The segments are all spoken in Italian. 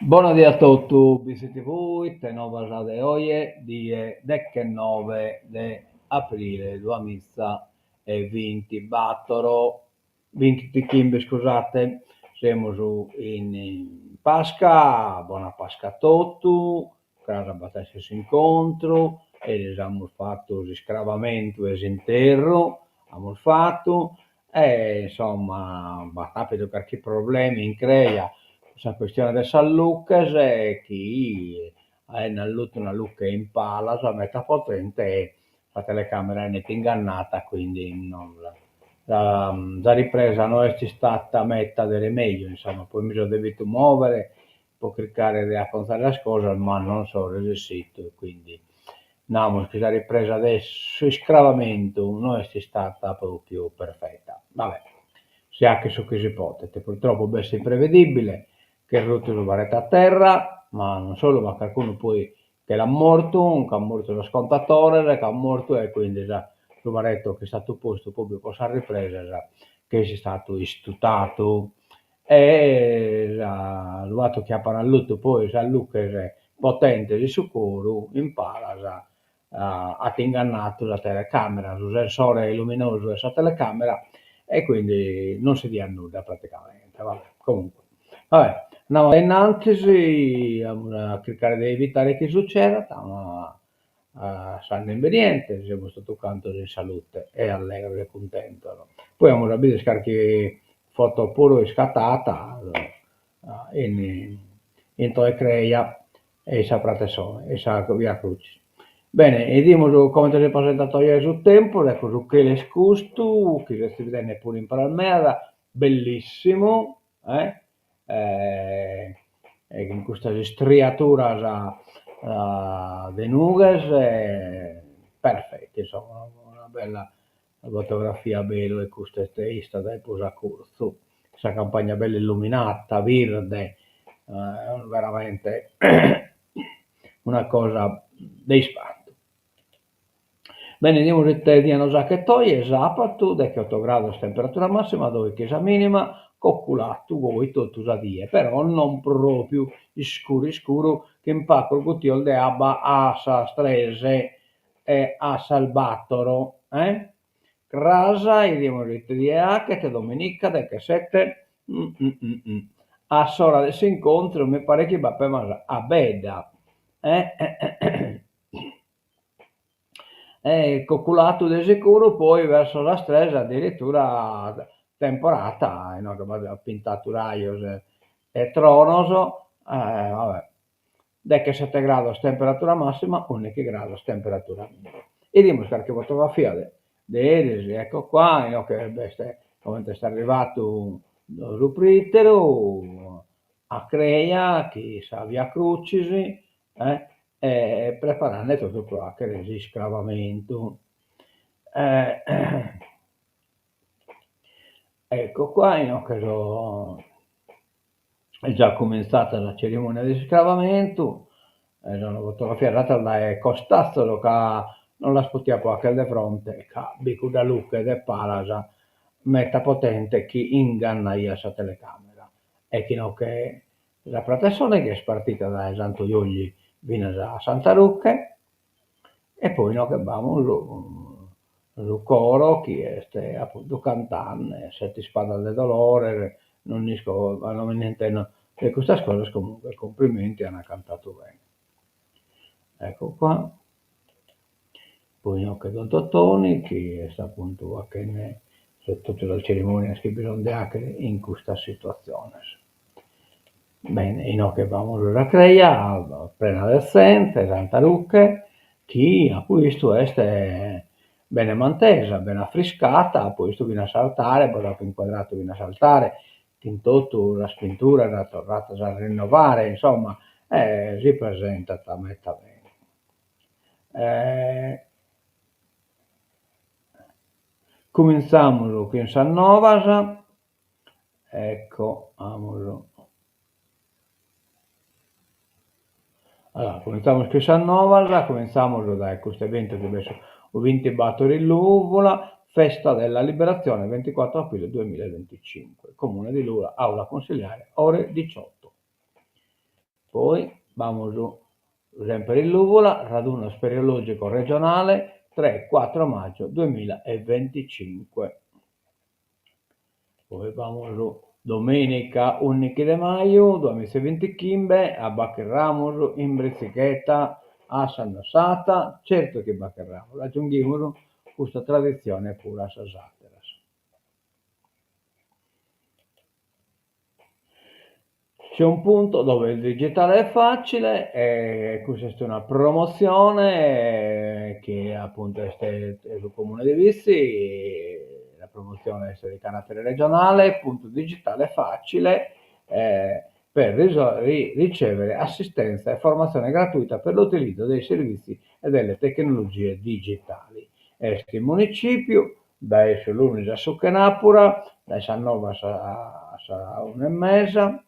Buonasera a tutti, siete voi, te nuova giornata oggi, di 19 di aprile 2020, battoro, 20 dicembre, scusate, siamo su in Pasqua, buona Pasqua a tutti, casa battessi si incontro, e abbiamo fatto il scravamento e l'interro, abbiamo fatto, e insomma, battato qualche problema in crea, questa questione del San Lucas è chi è una lucca in pala, la metta potente e la telecamera è ingannata, quindi non la ripresa non è stata metta delle meglio, insomma, poi mi sono dovuto muovere, può cliccare e raccontare le cose, ma non sono resistito, quindi no, la ripresa adesso, il scravamento non è stata proprio perfetta. Vabbè, si ha che su che si potete, purtroppo è imprevedibile, che il rotto lo varrete a terra, ma non solo, ma qualcuno poi che l'ha morto, che ha morto lo scontatore, che ha morto e quindi già il varetto che è stato posto proprio con la ripresa, già, che è stato istutato e il fatto che ha parlato poi sa Lucas potente di sicuro impara ha ingannato la telecamera, il sensore luminoso della telecamera e quindi non si annulla praticamente. Vabbè, comunque. Vabbè, andiamo innanzi, a cercare di evitare che succeda, stiamo a San Niente, siamo stato canto di salute e allegro e contento. No? Poi abbiamo rapito scarichi foto pure scattata in Toe Creia e sa Pratesone e sa Via Crucis. Bene, e dimmo come ti sei presentato ieri sul tempo, ecco su che le scusto, che si vede pure in Palmera, bellissimo, in questa striatura de nuvens, perfetto, insomma, una bella fotografia bella e questa stessa da posa corso, questa campagna bella illuminata, verde, veramente una cosa dei spanti. Bene, andiamo a già che toglie, sabato, da che 8 gradi temperatura massima, dove chiesa minima, cocculato, voi tutto da die, però non proprio scuro, che impacco il guttiol de abba a sa strese e a salbattoro, Crasa, e andiamo di che te domenica, da che 7, a sora adesso incontro, mi pare che va per a beda, cocculato di sicuro, poi verso la stresa addirittura temporata, no, che ha pintato raios e tronoso, vabbè, che 7 gradi temperatura massima, 11 gradi temperatura minima. E dimostrare che fotografia di Edesi, ecco qua, no, che come è arrivato lo Prittero a Creia, chi sa via Crucisi, e preparare tutto qua che resi scravamento. Eh, ecco qua, in occasione è già cominciata la cerimonia di scravamento, una fotografia in realtà è costazzolo che non la sputiamo anche di fronte, che bico da lucca ed è palasa, metta potente chi inganna io sa telecamera. E chi no che la protezione che è spartita da Santo Iogli fino a Santa Lucca e poi no che abbiamo lo coro che è appunto cantante, sette spada del dolore, non disco, non niente, no. E queste cose comunque complimenti hanno cantato bene. Ecco qua. Poi no che Don Tottoni che è appunto anche su tutte le cerimonie che bisogna anche in questa situazione. Bene, e no che abbiamo la creia, plena decente, Santa Lucca, chi ha questo è bene mantesa, ben affrescata, poi questo viene a saltare, poi dopo inquadrato viene a saltare, in tutto la scrittura era tornata a rinnovare, insomma, si presenta talmente bene. Cominciamo qui in San Novas, ecco, amolo. Allora, cominciamo qui San Novas, cominciamo da questo evento che adesso ho vinto i Battori in Luvola, Festa della Liberazione, 24 aprile 2025, Comune di Lura, Aula Consiliare, ore 18. Poi vamos sempre in Luvola, raduno speleologico regionale 3-4 maggio 2025. Poi vamos domenica 11 de maio 2025 a Baccherramos in Brizzichetta a Sannosata, certo che Baccherramos, aggiungiamo questa tradizione pure a Sasateras. C'è un punto dove il digitale è facile e questa è una promozione che appunto è sul comune di Vissi, la promozione è di carattere regionale, punto digitale facile per ricevere assistenza e formazione gratuita per l'utilizzo dei servizi e delle tecnologie digitali. Este in municipio, da l'Unis a Suchenapura, da San Nova a Un'Emmesa,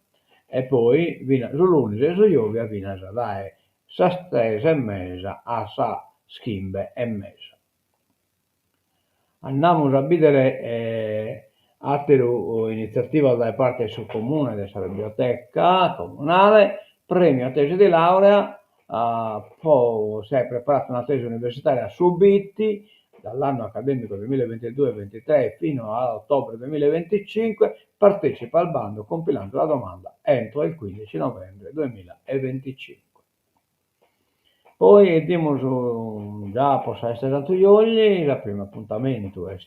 e poi sull'Unis e su Iovia fino a dai Sastese e Mesa a Sa Schimbe e Mesa. Andiamo a vedere altre iniziative da parte del comune, della biblioteca comunale, premio tesi di laurea, poi si è preparata una tesi universitaria su BITTI dall'anno accademico 2022-23 fino a ottobre 2025, partecipa al bando compilando la domanda entro il 15 novembre 2025. Poi andiamo già possa essere stato ieri, il primo appuntamento è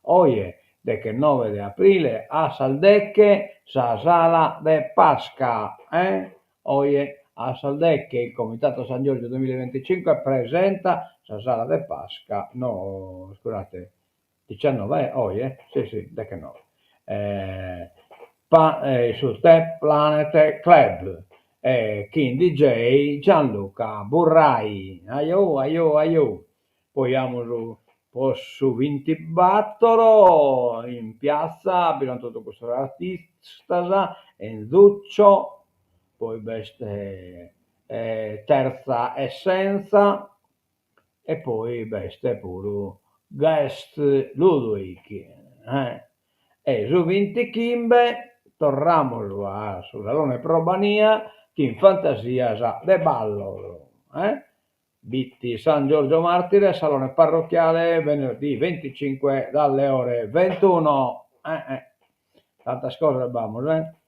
oggi, del 9 di aprile, a Saldecche, sa sala de Pasca, oggi a Saldecche il Comitato San Giorgio 2025 presenta sa sala de Pasca, no, scusate, 19, oggi, sì, del 9, su Step Planet Club. King DJ Gianluca Burrai, aio. Poi andiamo su Vintibattolo in piazza, abbiamo tutto questo artista, Enzuccio, poi terza essenza e poi beste pure Guest Ludwig. E su Vintichimbe torniamo sul Salone Probania che in fantasia sa de ballo. Bitti San Giorgio Martire, salone parrocchiale, venerdì 25 dalle ore 21. Tante cose abbiamo,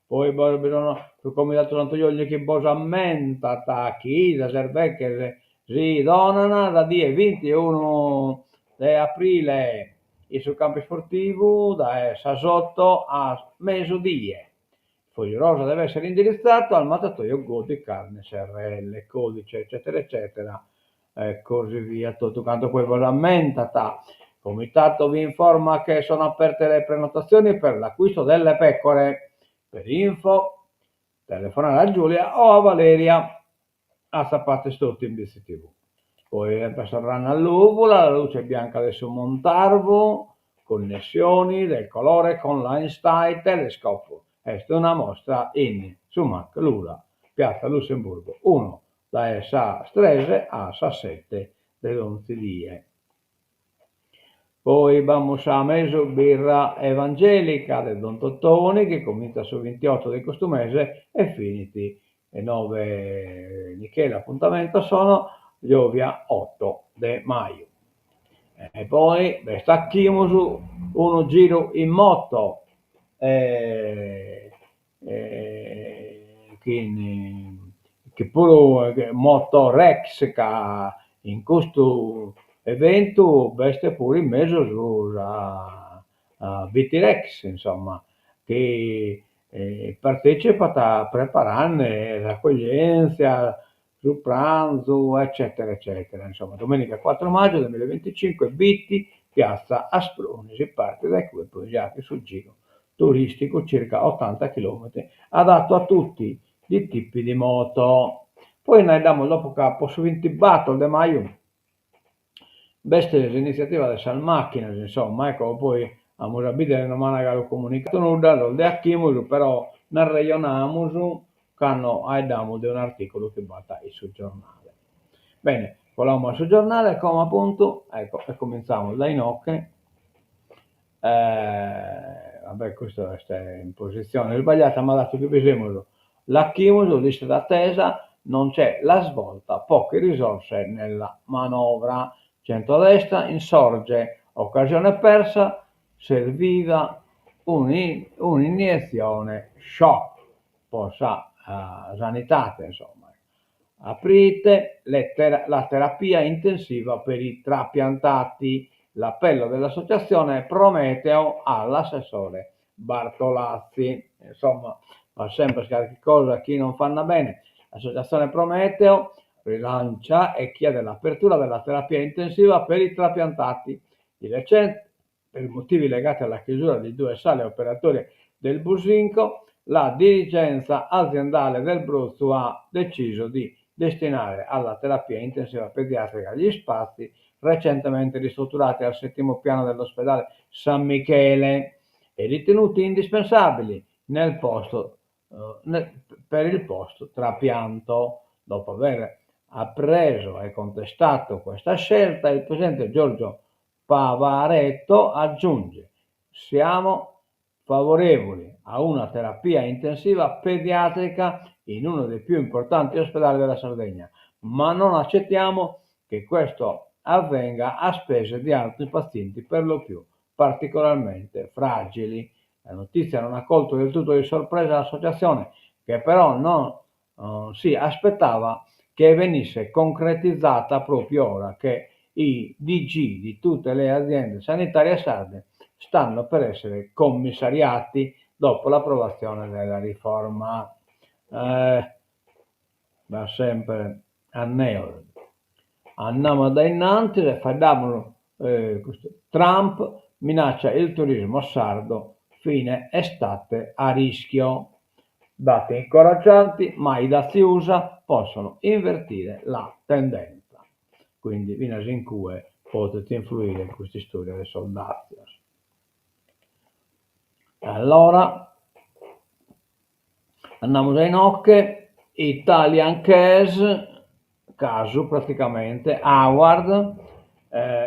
Poi bisogna, come dato tanto io che bosamenta, tacchi, da servecche, si donano da die 21 di aprile e sul campo sportivo da Sasotto a Mesodie. Foglio rosa deve essere indirizzato al mattatoio Godi Carne SRL, codice eccetera eccetera e così via. Tutto quanto poi vi rammentata. Il comitato vi informa che sono aperte le prenotazioni per l'acquisto delle pecore. Per info telefonare a Giulia o a Valeria a Sapate Stotti in BCTV. Poi saranno all'uvola, la luce bianca adesso Montarvo, connessioni del colore con l'Einstein telescopo. Questa è una mostra in Sumac Lula, piazza Lussemburgo 1, da Sa Strese a Sa 7 dell'Onzilie. Poi vamos a Meso Birra Evangelica del Don Tottoni che comincia sul 28 di questo mese e finiti il 9 di che l'appuntamento sono Giovia 8 di maio. E poi stacchiamo su uno giro in moto che pure Moto Rex che in questo evento veste pure in mezzo a BT-Rex, insomma, che partecipa a preparare l'accoglienza, sul pranzo, eccetera, eccetera. Insomma, domenica 4 maggio 2025, Bitti, piazza Asproni, si parte da qui e poi già sul giro turistico, circa 80 km, adatto a tutti i tipi di moto. Poi noi andiamo dopo capo su 20 Battle de Maio, beste l'iniziativa delle San Macchine, insomma, ecco, poi a Murabide non hanno comunicato nulla, lo de Achimus, però non ragioniamo che abbiamo di un articolo che batta sul giornale. Bene, vogliamo sul giornale, come appunto, ecco, e cominciamo dai nocche. Vabbè, questa è in posizione sbagliata, ma dato che vediamo La Chimusu dice d'attesa, non c'è la svolta, poche risorse nella manovra. Centrodestra insorge, occasione persa, serviva un'iniezione shock, possa sanitate, insomma. Aprite la terapia intensiva per i trapiantati. L'appello dell'associazione Prometeo all'assessore Bartolazzi. Insomma, fa sempre qualche cosa a chi non fanno bene. L'associazione Prometeo rilancia e chiede l'apertura della terapia intensiva per i trapiantati. Di recente, per motivi legati alla chiusura di 2 sale operatorie del Businco, la dirigenza aziendale del Bruzzo ha deciso di destinare alla terapia intensiva pediatrica gli spazi recentemente ristrutturati al 7° piano dell'ospedale San Michele e ritenuti indispensabili per il post trapianto. Dopo aver appreso e contestato questa scelta, il presidente Giorgio Pavaretto aggiunge: siamo favorevoli a una terapia intensiva pediatrica in uno dei più importanti ospedali della Sardegna, ma non accettiamo che questo avvenga a spese di altri pazienti, per lo più particolarmente fragili. La notizia non ha colto del tutto di sorpresa l'associazione, che però non si aspettava che venisse concretizzata proprio ora che i DG di tutte le aziende sanitarie sarde stanno per essere commissariati dopo l'approvazione della riforma. Va sempre andiamo da innanzi e facciamo Trump minaccia il turismo sardo, fine estate a rischio. Dati incoraggianti, ma i dazi USA possono invertire la tendenza. Quindi viene in cui potete influire in questa storia dei soldati. Allora andiamo da Inocche, Italian caso praticamente, Howard,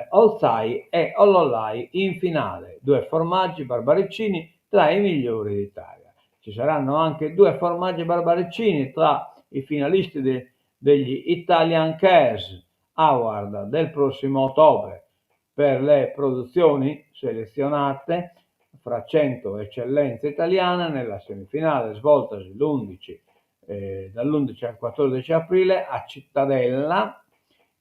Olzai e Ollolai in finale, 2 formaggi barbaricini tra i migliori d'Italia. Ci saranno anche 2 formaggi barbaricini tra i finalisti degli Italian Award del prossimo ottobre per le produzioni selezionate fra 100 eccellenze italiane nella semifinale svoltasi dall'11 al 14 aprile a Cittadella,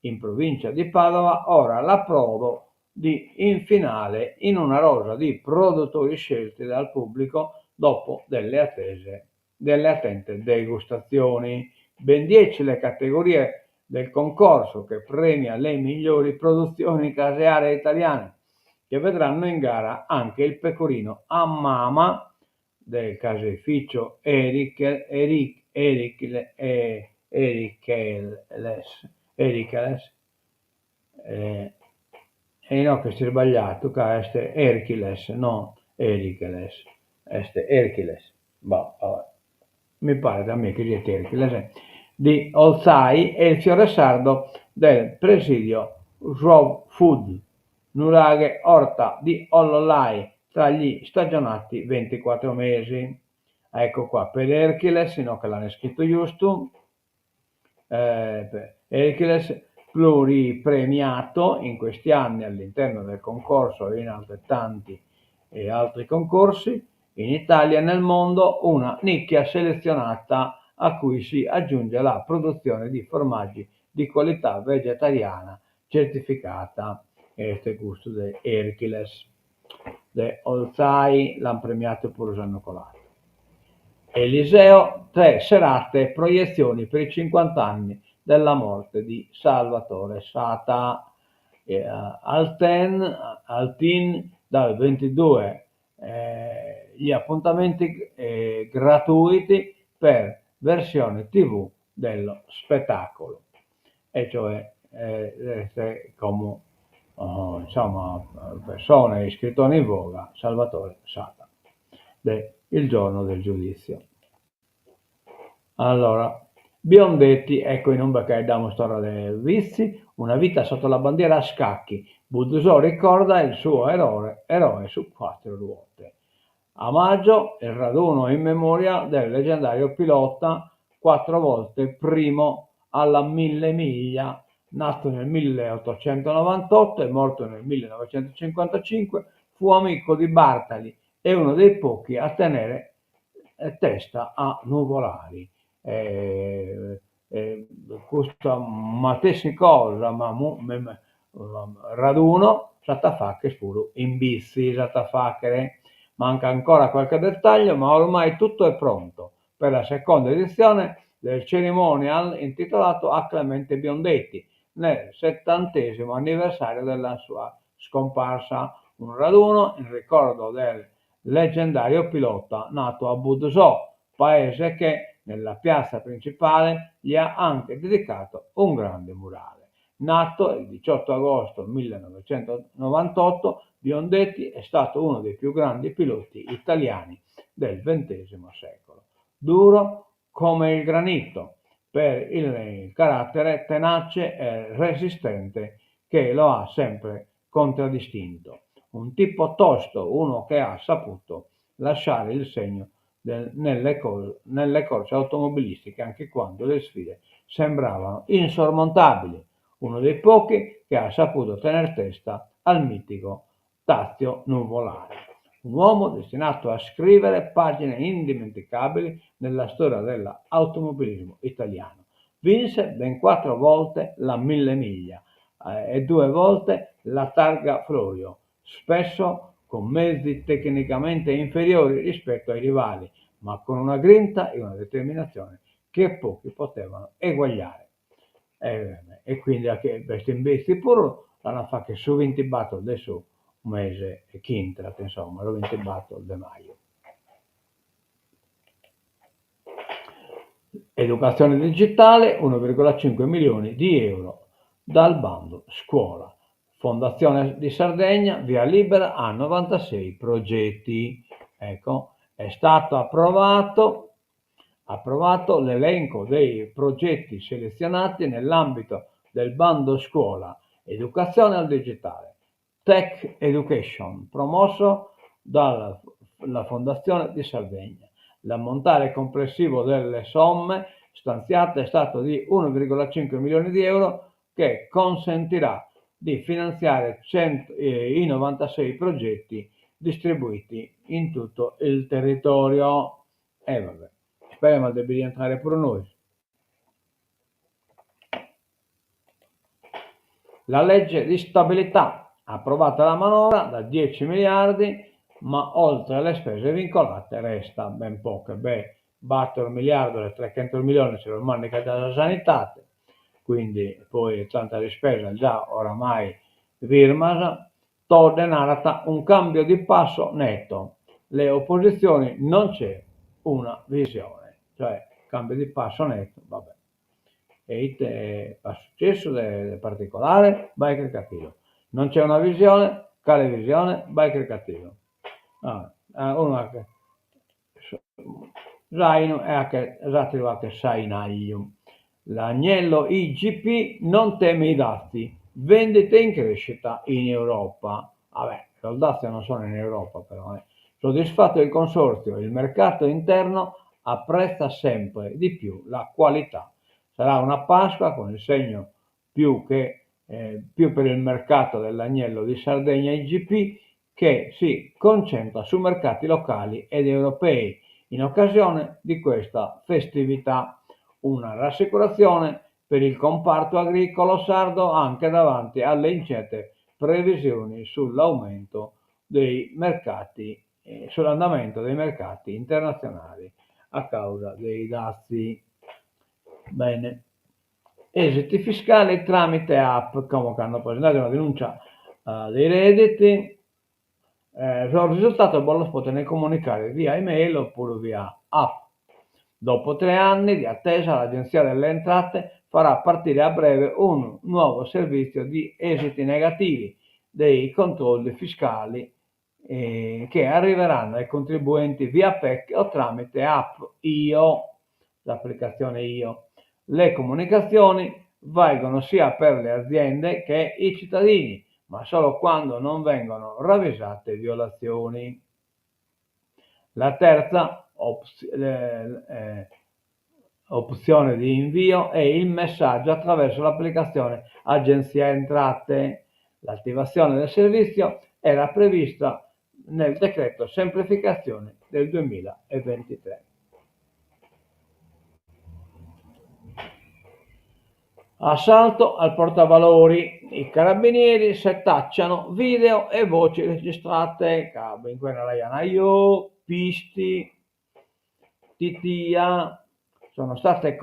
in provincia di Padova. Ora l'approdo in finale in una rosa di produttori scelti dal pubblico dopo delle attente degustazioni. Ben 10 le categorie del concorso che premia le migliori produzioni casearie italiane, che vedranno in gara anche il pecorino a mama del caseificio Erikeles, e no che si è sbagliato, este Erkiles, no Erikeles, este Erkiles, mi pare da me che sia Erkiles, di Olzai e il fiore sardo del presidio Raw Food, nuraghe orta di Ollolai tra gli stagionati 24 mesi. Ecco qua, per Erkiles, no che l'hanno scritto giusto, Erkiles pluripremiato in questi anni all'interno del concorso e in altrettanti altri concorsi in Italia e nel mondo, una nicchia selezionata a cui si aggiunge la produzione di formaggi di qualità vegetariana certificata. Este gusto de Hercules, de Olzai, l'hanno premiato per usarlo colato. Eliseo, 3 serate proiezioni per i 50 anni della morte di Salvatore Sata. Altin dal 22 gli appuntamenti gratuiti per versione TV dello spettacolo, e cioè come insomma persone iscritte in voga Salvatore Sata, il giorno del giudizio. Allora, Biondetti, ecco in un perché diamo storia dei vizi, una vita sotto la bandiera a scacchi, Budusò ricorda il suo eroe su 4 ruote. A maggio il raduno in memoria del leggendario pilota 4 volte primo alla 1000 miglia, nato nel 1898 e morto nel 1955, fu amico di Bartali e uno dei pochi a tenere testa a nuvolari. Eh, Questa matessi cosa, ma raduno, Satafacche spuro in bici, Satafacche. Manca ancora qualche dettaglio, ma ormai tutto è pronto per la seconda edizione del ceremonial intitolato a Clemente Biondetti, nel 70° anniversario della sua scomparsa. Un raduno in ricordo del leggendario pilota nato a Budosò, paese che nella piazza principale gli ha anche dedicato un grande murale. Nato il 18 agosto 1998, Biondetti è stato uno dei più grandi piloti italiani del XX secolo. Duro come il granito, per il carattere tenace e resistente che lo ha sempre contraddistinto. Un tipo tosto, uno che ha saputo lasciare il segno nelle corse automobilistiche anche quando le sfide sembravano insormontabili. Uno dei pochi che ha saputo tener testa al mitico Tazio Nuvolari. Un uomo destinato a scrivere pagine indimenticabili nella storia dell'automobilismo italiano. Vinse ben 4 volte la 1000 miglia e 2 volte la Targa Florio, spesso con mezzi tecnicamente inferiori rispetto ai rivali, ma con una grinta e una determinazione che pochi potevano eguagliare. E quindi anche questo investi pure l'hanno fatto che su 20 battle adesso un mese e quinta, insomma, lo 20 battle di maggio. Educazione digitale, 1,5 milioni di euro dal bando scuola. Fondazione di Sardegna, via libera a 96 progetti. Ecco, è stato approvato l'elenco dei progetti selezionati nell'ambito del bando scuola educazione al digitale, Tech Education, promosso dalla Fondazione di Sardegna. L'ammontare complessivo delle somme stanziate è stato di 1,5 milioni di euro che consentirà di finanziare i 96 progetti distribuiti in tutto il territorio. Vabbè, speriamo di rientrare pure noi. La legge di stabilità, approvata la manovra da 10 miliardi, ma oltre alle spese vincolate resta ben poche. Battere 1 miliardo e 300 milioni se lo manica dalla sanità, quindi poi tanta rispesa già oramai virmasa, torna narata un cambio di passo netto. Le opposizioni non c'è una visione, cioè cambio di passo netto, vabbè. E è successo del particolare, biker cattivo. Non c'è una visione, quale visione, biker cattivo. Uno che zaino e anche arrivato sainaglio. L'agnello IGP non teme i dazi, vendite in crescita in Europa. Vabbè, i dazi non sono in Europa però. Soddisfatto il consorzio, il mercato interno apprezza sempre di più la qualità. Sarà una Pasqua con il segno più per il mercato dell'agnello di Sardegna IGP che si concentra su mercati locali ed europei in occasione di questa festività. Una rassicurazione per il comparto agricolo sardo anche davanti alle incerte previsioni sull'andamento dei mercati internazionali a causa dei dazi. Bene. Esiti fiscali tramite app, come hanno presentato una denuncia dei redditi, sul risultato del bollo si può comunicare via email oppure via app. Dopo 3 anni di attesa l'Agenzia delle Entrate farà partire a breve un nuovo servizio di esiti negativi dei controlli fiscali che arriveranno ai contribuenti via PEC o tramite app IO, l'applicazione IO. Le comunicazioni valgono sia per le aziende che i cittadini, ma solo quando non vengono ravvisate violazioni. La terza opzione di invio è il messaggio attraverso l'applicazione Agenzia Entrate. L'attivazione del servizio era prevista nel decreto semplificazione del 2023. Assalto al portavalori. I carabinieri setacciano video e voci registrate. Cabo in quella Raianaio, Pisti, Titia. Sono state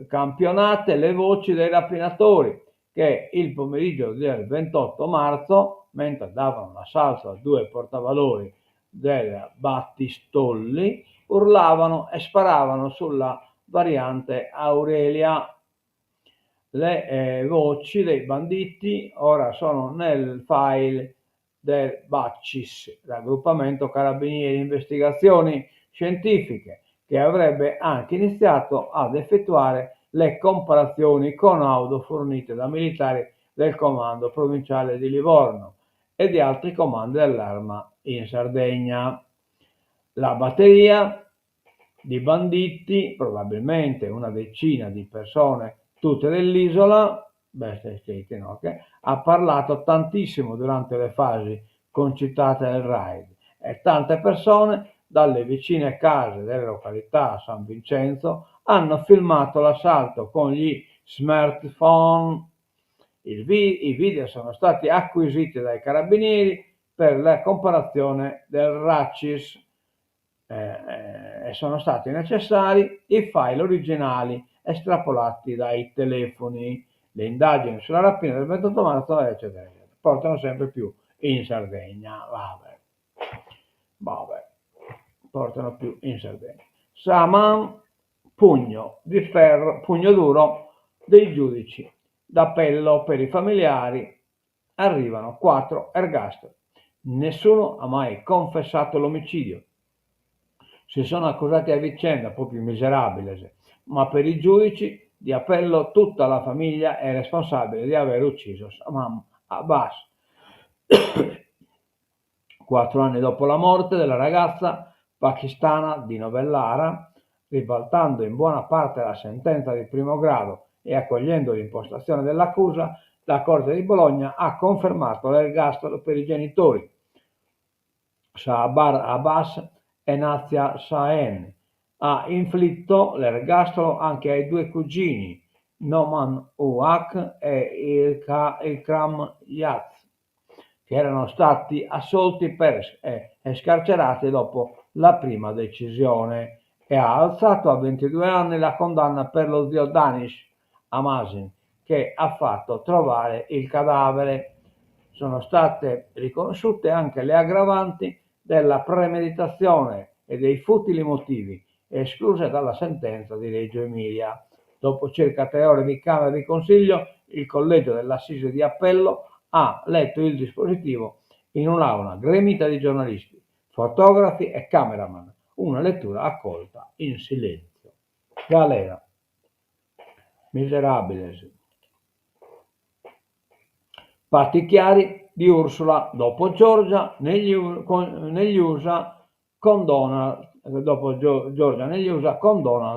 campionate le voci dei rapinatori che il pomeriggio del 28 marzo, mentre davano l'assalto a due portavalori del Battistolli, urlavano e sparavano sulla variante Aurelia. Le voci dei banditi ora sono nel file del BACCIS, raggruppamento Carabinieri Investigazioni Scientifiche, che avrebbe anche iniziato ad effettuare le comparazioni con auto fornite da militari del comando provinciale di Livorno e di altri comandi dell'Arma in Sardegna. La batteria di banditi, probabilmente una decina di persone, tutte dell'isola, ha parlato tantissimo durante le fasi concitate del raid e tante persone dalle vicine case delle località San Vincenzo hanno filmato l'assalto con gli smartphone. I video sono stati acquisiti dai carabinieri per la comparazione del RACIS e sono stati necessari i file originali estrapolati dai telefoni. Le indagini sulla rapina del 28 marzo, eccetera, eccetera, portano sempre più in Sardegna. Vabbè, portano più in Sardegna. Saman, pugno di ferro, pugno duro dei giudici d'appello per i familiari. Arrivano 4 ergastoli. Nessuno ha mai confessato l'omicidio. Si sono accusati a vicenda, proprio miserabile, ma per i giudici di appello tutta la famiglia è responsabile di aver ucciso Saman Abbas. 4 anni dopo la morte della ragazza pakistana di Novellara, ribaltando in buona parte la sentenza di primo grado e accogliendo l'impostazione dell'accusa, la Corte di Bologna ha confermato l'ergastolo per i genitori Shahbar Abbas e Nazia Saen. Ha inflitto l'ergastolo anche ai due cugini Noman Uwak e Ikram Yaz, che erano stati assolti e scarcerati dopo la prima decisione, e ha alzato a 22 anni la condanna per lo zio Danish Amasin, che ha fatto trovare il cadavere. Sono state riconosciute anche le aggravanti della premeditazione e dei futili motivi, escluse dalla sentenza di Reggio Emilia. Dopo circa 3 ore di Camera di Consiglio, il collegio dell'Assise di Appello ha letto il dispositivo in un'aula gremita di giornalisti, fotografi e cameraman. Una lettura accolta in silenzio. Galera. Miserabile. Patti chiari di Ursula dopo Giorgia negli USA con Donald,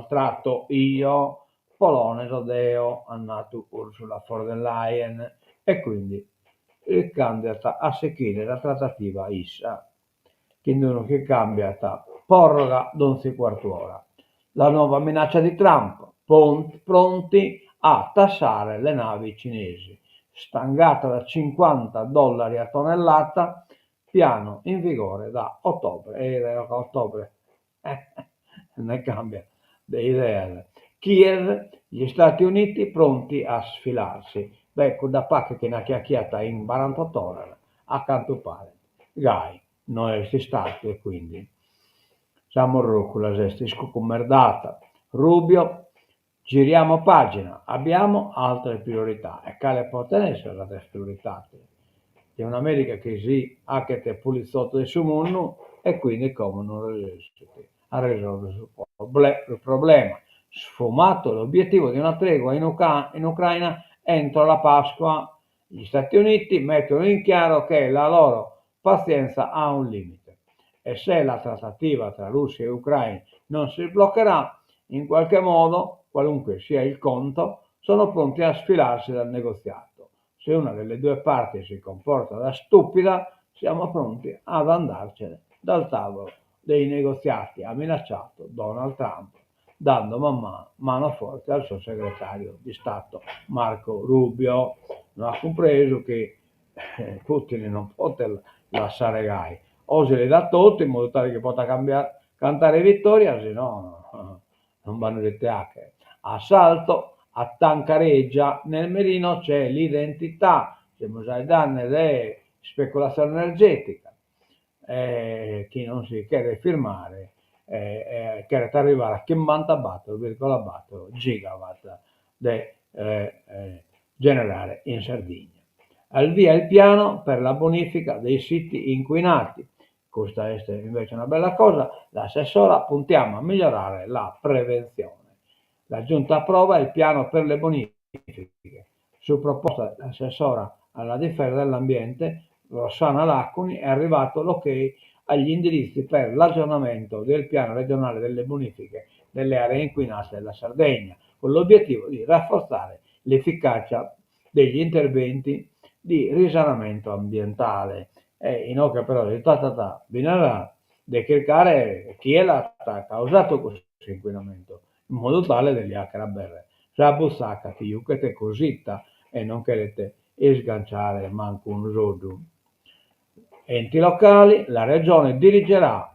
tratto io, Polonese Deo, annato Ursula von der Leyen, e quindi il candidata a seguire la trattativa ISA, che cambiata proroga d'11 quarto ora. La nuova minaccia di Trump, pronti a tassare le navi cinesi, stangata da $50 a tonnellata, piano in vigore da ottobre. Ne cambia le idee. Kiev, gli Stati Uniti pronti a sfilarsi. Da parte che una chiacchierata in 48 ore, a quanto pare. Gai, noi si stati e quindi siamo rucola, gestisco commerdata. Rubio, giriamo pagina, abbiamo altre priorità. E quale possono essere le altre priorità? È un'America che si ha che te pulizzotto di suo mondo e quindi come non riesce a risolvere il problema. Sfumato l'obiettivo di una tregua in Ucraina entro la Pasqua. Gli Stati Uniti mettono in chiaro che la loro pazienza ha un limite e se la trattativa tra Russia e Ucraina non si sbloccherà, in qualche modo, qualunque sia il conto, sono pronti a sfilarsi dal negoziato. Se una delle due parti si comporta da stupida, siamo pronti ad andarcene dal tavolo dei negoziati, ha minacciato Donald Trump, dando mano forte al suo segretario di Stato Marco Rubio. Non ha compreso che Putin non può lasciare gai, o se le dà tutti in modo tale che possa cantare vittoria, se no non vanno le teacche. Assalto a Tancareggia, nel mirino c'è l'identità, siamo già ai danni di speculazione energetica. Chi non si chiede firmare, chiede arrivare a 54,4 gigawatt di generare in Sardegna. Al via il piano per la bonifica dei siti inquinati. Questa è invece una bella cosa. L'assessora puntiamo a migliorare la prevenzione. La Giunta approva il piano per le bonifiche. Su proposta dell'assessora alla difesa dell'ambiente, Rossana Lacuni, è arrivato l'ok agli indirizzi per l'aggiornamento del piano regionale delle bonifiche delle aree inquinate della Sardegna, con l'obiettivo di rafforzare l'efficacia degli interventi di risanamento ambientale. In occhio però di bisogna decriccare chi è l'ha causato questo inquinamento, in modo tale degli acraberre. Rabusacca ti yucete cositta e non querete sganciare manco un rodo. Enti locali, la regione dirigerà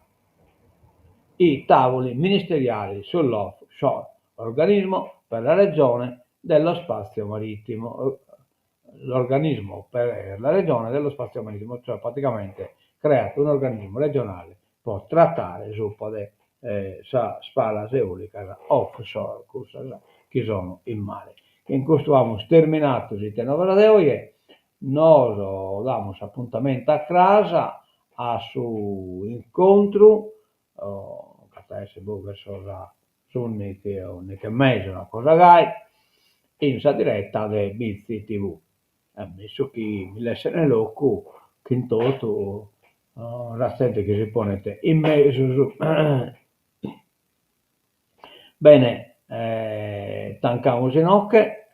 i tavoli ministeriali sull'offshore, organismo per la regione dello spazio marittimo. L'organismo per la regione dello spazio marittimo, cioè praticamente creato un organismo regionale per trattare zuppade spalas eolicas offshore, che sono in mare. In questo abbiamo terminato il tenore di oggi, noi diamo appuntamento a casa a su incontro, che verso la sunni che mese una cosa gai, in sa diretta di Bizzi TV. Ammesso che mi lasciano loco, che in toto la gente che si ponete in mezzo su. Bene, tancamos in ocche,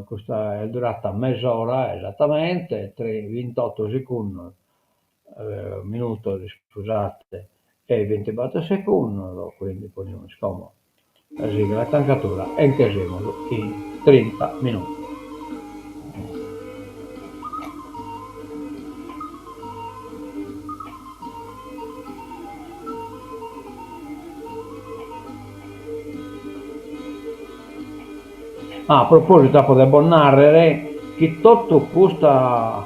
questa è durata mezz'ora esattamente, 28 secondi, minuto, scusate, e 24 secondi, quindi poniamo scomodo la sigla la tancatura e incasiamolo in 30 minuti. A proposito, devo narrare che tutta questa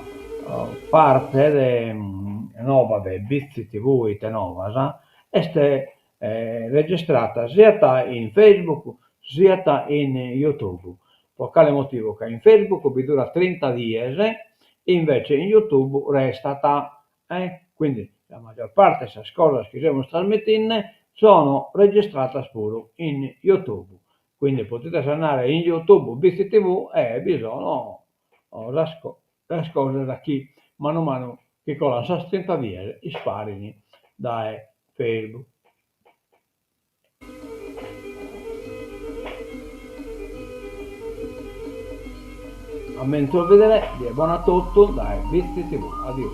parte nuova di Bizzi TV e Tenova è registrata sia in Facebook sia in YouTube. Per quale motivo? Che in Facebook vi dura 30 giorni e invece in YouTube resta quindi la maggior parte di queste cose che stiamo trasmettendo sono registrate solo in YouTube. Quindi potete andare in YouTube, Bizzi TV e bisogna le cose da chi mano a mano che con la sostenta via e sparini da Facebook. A mentre vedere, buona tutto dai Bizzi TV. Addio,